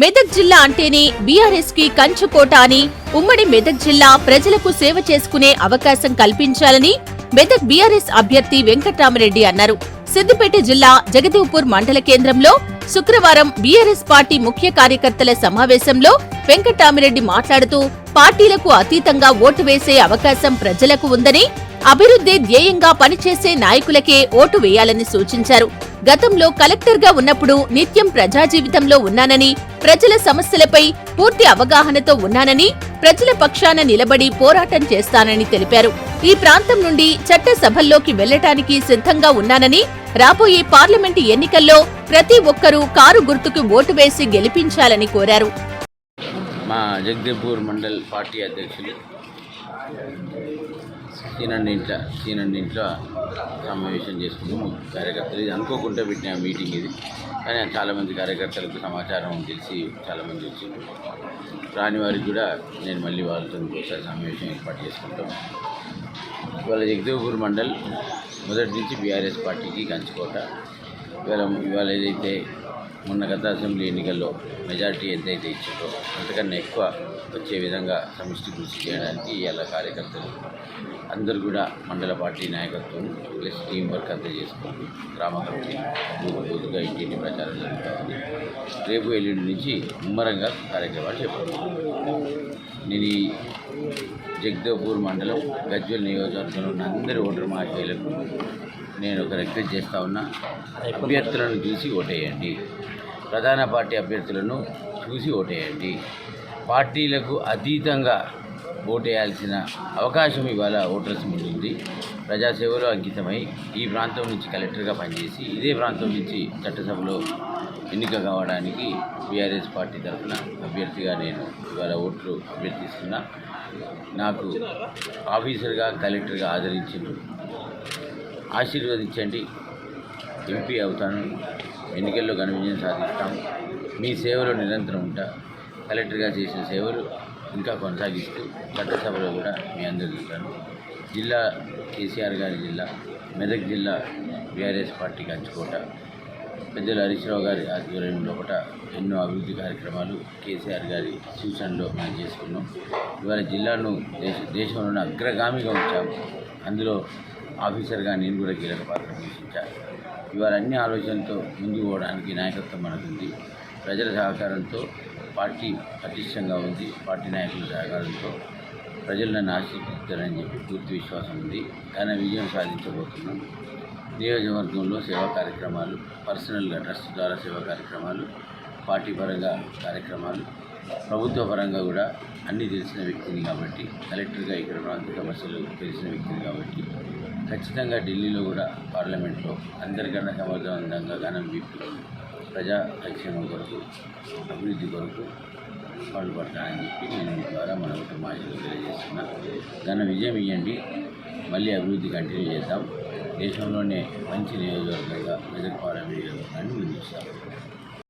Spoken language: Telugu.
మెదక్ జిల్లా అంటేనే బీఆర్ఎస్ కి కంచుకోట అని, ఉమ్మడి మెదక్ జిల్లా ప్రజలకు సేవ చేసుకునే అవకాశం కల్పించాలని మెదక్ బీఆర్ఎస్ అభ్యర్థి వెంకట్రామరెడ్డి అన్నారు. సిద్దిపేట జిల్లా జగదేవ్పూర్ మండల కేంద్రంలో శుక్రవారం బీఆర్ఎస్ పార్టీ ముఖ్య కార్యకర్తల సమావేశంలో వెంకట్రామరెడ్డి మాట్లాడుతూ పార్టీలకు అతీతంగా ఓటు వేసే అవకాశం ప్రజలకు ఉందని, అభివృద్ధి ధ్యేయంగా పనిచేసే నాయకులకే ఓటు వేయాలని సూచించారు. గతంలో కలెక్టర్గా ఉన్నప్పుడు నిత్యం ప్రజా జీవితంలో ఉన్నానని, ప్రజల సమస్యలపై పూర్తి అవగాహనతో ఉన్నానని, ప్రజల పక్షాన నిలబడి పోరాటం చేస్తానని తెలిపారు. ఈ ప్రాంతం నుండి చట్టసభల్లోకి వెళ్లటానికి సిద్ధంగా ఉన్నానని, రాబోయే పార్లమెంటు ఎన్నికల్లో ప్రతి ఒక్కరూ కారు గుర్తుకు ఓటు వేసి గెలిపించాలని కోరారు. మా జగదేవ్పూర్ మండల్ పార్టీ అధ్యక్షులు సీనండింట్లో సమావేశం చేసుకున్నాము. కార్యకర్తలు ఇది అనుకోకుండా పెట్టిన మీటింగ్ ఇది, కానీ చాలామంది కార్యకర్తలకు సమాచారం తెలిసి చాలామంది వచ్చింది. రాని వారికి కూడా నేను మళ్ళీ వాళ్ళతో ఒకసారి సమావేశం ఏర్పాటు చేసుకుంటాం. ఇవాళ జగదేవ్పూర్ మండల్ మొదటి నుంచి బీఆర్ఎస్ పార్టీకి కంచుకోట. ఇవాళ ఏదైతే మొన్న గత అసెంబ్లీ ఎన్నికల్లో మెజారిటీ ఎంతైతే ఇచ్చిందో అంతకన్నా ఎక్కువ వచ్చే విధంగా సమిష్టి కృషి చేయడానికి ఇవాళ కార్యకర్తలు అందరూ కూడా మండల పార్టీ నాయకత్వం ప్లస్ టీం వర్క్ అంతా చేసుకుంటూ గ్రామ కమిటీ బూతుగా ఇంటింటి ప్రచారం జరుగుతుంది. రేపు ఎల్లుండి నుంచి ముమ్మరంగా కార్యక్రమాలు చేపడతాం. నేను ఈ జగదేవ్పూర్ మండలం గజ్వేల్ నియోజకవర్గంలో ఉన్న అందరి ఓటర్ మహాశయులకు నేను ఒక రిక్వెస్ట్ చేస్తూ ఉన్నా, అభ్యర్థులను చూసి ఓటేయండి. ప్రధాన పార్టీ అభ్యర్థులను చూసి ఓటేయండి. పార్టీలకు అతీతంగా ఓటేయాల్సిన అవకాశం ఇవాళ ఓటర్స్ ముందుంది. ప్రజాసేవలో అంకితమై ఈ ప్రాంతం నుంచి కలెక్టర్గా పనిచేసి ఇదే ప్రాంతం నుంచి చట్టసభలో ఎన్నిక కావడానికి బీఆర్ఎస్ పార్టీ తరఫున అభ్యర్థిగా నేను ఇవాళ ఓట్లు అభ్యర్థిస్తున్నా. నాకు ఆఫీసర్గా కలెక్టర్గా ఆదరించిండ్రు, ఆశీర్వదించండి. ఎంపీ అవుతాను, ఎన్నికల్లో ఘన విజయం సాధిస్తాం. మీ సేవలో నిరంతరం ఉంటా. కలెక్టర్గా చేసిన సేవలు ఇంకా కొనసాగిస్తూ చట్టసభలో కూడా మీ అందరూ చూస్తాను. జిల్లా కేసీఆర్ గారి జిల్లా, మెదక్ జిల్లా బీఆర్ఎస్ పార్టీ కంచుకోట. పెద్దలు హరీష్ రావు గారి ఆధ్వర్యంలో కూడా ఎన్నో అభివృద్ధి కార్యక్రమాలు కేసీఆర్ గారి సూచనలో మనం చేసుకున్నాం. ఇవాళ జిల్లాను దేశంలోనే అగ్రగామిగా ఉంచాము. అందులో ఆఫీసర్గా నేను కూడా కీలక పాత్ర పోషించాను. ఇవాళ అన్ని ఆలోచనలతో ముందుకు పోవడానికి నాయకత్వం మనకుంది. ప్రజల సహకారంతో పార్టీ పటిష్టంగా ఉంది. పార్టీ నాయకుల సహకారంతో ప్రజలు నన్ను ఆశీర్వదిస్తారని చెప్పి పూర్తి విశ్వాసం ఉంది. ఘన విజయం సాధించబోతున్నాం. నియోజకవర్గంలో సేవా కార్యక్రమాలు, పర్సనల్గా ట్రస్ట్ ద్వారా సేవా కార్యక్రమాలు, పార్టీ పరంగా కార్యక్రమాలు, ప్రభుత్వ పరంగా కూడా అన్నీ తెలిసిన వ్యక్తిని కాబట్టి, కలెక్టర్గా ఇక్కడ ప్రాంత సమస్యలు తెలిసిన వ్యక్తిని కాబట్టి ఖచ్చితంగా ఢిల్లీలో కూడా పార్లమెంట్లో అందరికన్నా సమర్థవంతంగా ఘనం విప్పి ప్రజా సంక్షేమం కొరకు, అభివృద్ధి కొరకు పాల్పడతానని చెప్పి నేను మీ ద్వారా మన ఓటర్ మహాశయులకు తెలియజేస్తున్నా. ఘన విజయం ఇవ్వండి. మళ్ళీ అభివృద్ధి కంటిన్యూ చేద్దాం. దేశంలోనే మంచి నియోజకవర్గంగా మెదక్ పార్లమెంట్ నియోజకవర్గాన్ని ముందుస్తాం.